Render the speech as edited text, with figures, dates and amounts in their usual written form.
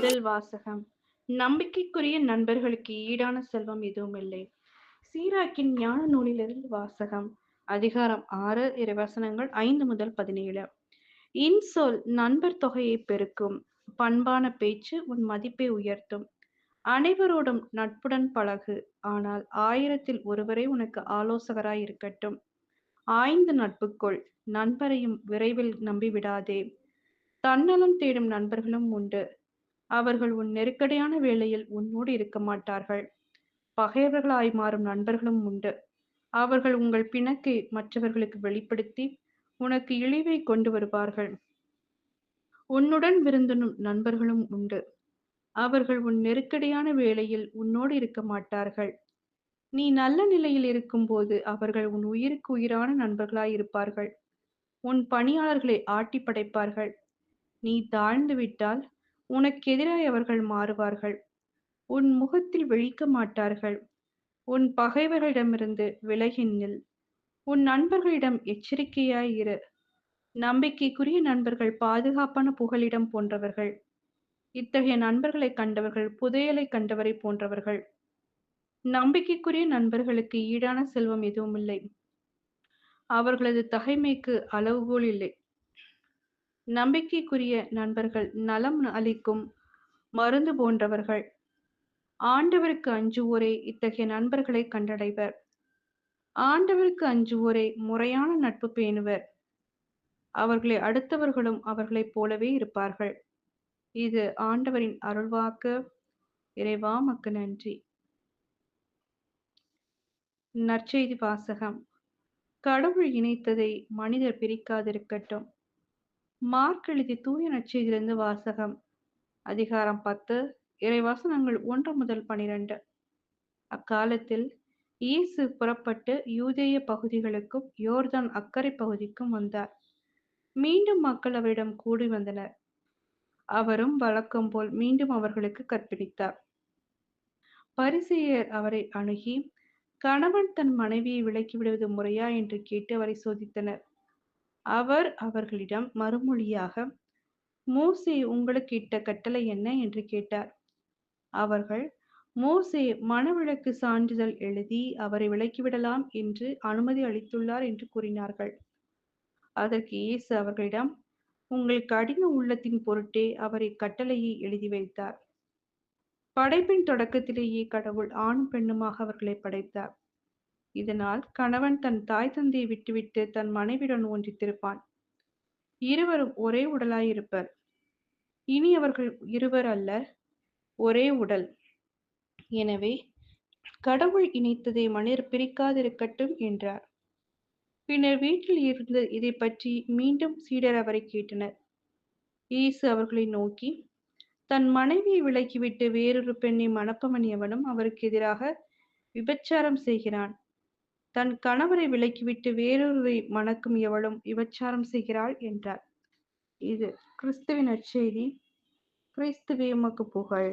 முதல் வாசகம். நம்பிக்கைக்குரிய நண்பர்களுக்கு ஈடான செல்வம் எதுவுமில்லை. சீராக்கின் ஞான நூலிலிருந்து வாசகம். அதிகாரம் 6 இறைவசனங்கள் 5 முதல் 17. இன்சொல் நண்பர் தொகையை பெருக்கும். பண்பான பேச்சு உன் மதிப்பை உயர்த்தும். அனைவரோடும் நட்புடன் பழகு. ஆனால் 1000-ல் ஒருவரே உனக்கு ஆலோசகராய் இருக்கட்டும். ஆய்ந்து நட்புக்கொள். நண்பரையும் விரைவில் நம்பிவிடாதே. தன்னலம் தேடும் நண்பர்களும் உண்டு. அவர்கள் உன் நெருக்கடியான வேளையில் உன்னோடு இருக்க மாட்டார்கள். பகைவர்களாய் மாறும் நண்பர்களும் உண்டு. அவர்கள் உங்கள் பிணக்கை மற்றவர்களுக்கு வெளிப்படுத்தி உனக்கு இழிவை கொண்டு வருவார்கள். உன்னுடன் விருந்துண்ணும் நண்பர்களும் உண்டு. அவர்கள் உன் நெருக்கடியான வேளையில் உன்னோடு இருக்க மாட்டார்கள். நீ நல்ல நிலையில் இருக்கும்போது அவர்கள் உன் உயிருக்கு உயிரான நண்பர்களாய் இருப்பார்கள். உன் பணியாளர்களை ஆட்டி படைப்பார்கள். நீ தாழ்ந்து விட்டால் உனக்கு எதிராய் அவர்கள் மாறுவார்கள். உன் முகத்தில் விழிக்க மாட்டார்கள். உன் பகைவர்களிடமிருந்து விலகி நில். உன் நண்பர்களிடம் எச்சரிக்கையாய் இரு. நம்பிக்கைக்குரிய நண்பர்கள் பாதுகாப்பான புகலிடம் போன்றவர்கள். இத்தகைய நண்பர்களை கண்டவர்கள் புதையலை கண்டவரை போன்றவர்கள். நம்பிக்கைக்குரிய நண்பர்களுக்கு ஈடான செல்வம் எதுவுமில்லை. அவர்களது தகைமைக்கு அளவுகோல் இல்லை. நம்பிக்கைக்குரிய நண்பர்கள் நலம் அளிக்கும் மருந்து போன்றவர்கள். ஆண்டவருக்கு அஞ்சுவோரே இத்தகைய நண்பர்களை கண்டடைவர். ஆண்டவருக்கு அஞ்சுவோரே முறையான நட்பு பேணுவர். அவர்களை அடுத்தவர்களும் அவர்களைப் போலவே இருப்பார்கள். இது ஆண்டவரின் அருள்வாக்கு. இறைவா உமக்கு நன்றி. நற்செய்தி வாசகம். கடவுள் இணைத்ததை மனிதர் பிரிக்காதிருக்கட்டும். மார்க் எழுதிய தூய நற்செய்தியிலிருந்து வாசகம். அதிகாரம் 10 இறைவசனங்கள் 1 முதல் 12. அக்காலத்தில் இயேசு புறப்பட்டு யூதேய பகுதிகளுக்கும் யோர்தான் அக்கரை பகுதிக்கும் வந்தார். மீண்டும் மக்கள் அவரிடம் கூடி வந்தனர். அவரும் வழக்கம் போல் மீண்டும் அவர்களுக்கு கற்பித்தார். பரிசேயர் அவரை அணுகி, கணவன் தன் மனைவியை விலக்கிவிடுவது முறையா என்று கேட்டு அவரை சோதித்தனர். அவர் அவர்களிடம் மறுமொழியாக, மோசே உங்களுக்கு இட்ட கட்டளை என்ன என்று கேட்டார். அவர்கள், மோசே மணவிலக்கு சான்றிதழ் எழுதி அவரை விலக்கிவிடலாம் என்று அனுமதி அளித்துள்ளார் என்று கூறினார்கள். அதற்கு இயேசு அவர்களிடம், உங்கள் கடின உள்ளத்தின் பொருட்டே அவர் இக்கட்டளையை எழுதி வைத்தார். படைப்பின் தொடக்கத்திலேயே கடவுள் ஆணும் பெண்ணுமாக அவர்களை படைத்தார். இதனால் கணவன் தன் தாய் தந்தையை விட்டுவிட்டு தன் மனைவியுடன் ஒன்றித்திருப்பான். இருவரும் ஒரே உடலாய் இருப்பர். இனி அவர்கள் இருவர் அல்ல, ஒரே உடல். எனவே கடவுள் இணைத்ததை மனிதர் பிரிக்காதிருக்கட்டும் என்றார். பின்னர் வீட்டில் இருந்து இதை பற்றி மீண்டும் சீடர் அவரை கேட்டனர். இயேசு அவர்களை நோக்கி, தன் மனைவியை விலக்கிவிட்டு வேறொரு பெண்ணை மணப்பவன் எவனும் அவருக்கு எதிராக விபச்சாரம் செய்கிறான். தன் கணவரை விலக்கிவிட்டு வேறொருவரை மணக்கும் எவளும் விபச்சாரம் செய்கிறாள் என்றார். இது கிறிஸ்துவின் நற்செய்தி. கிறிஸ்துவே உமக்கு புகழ்.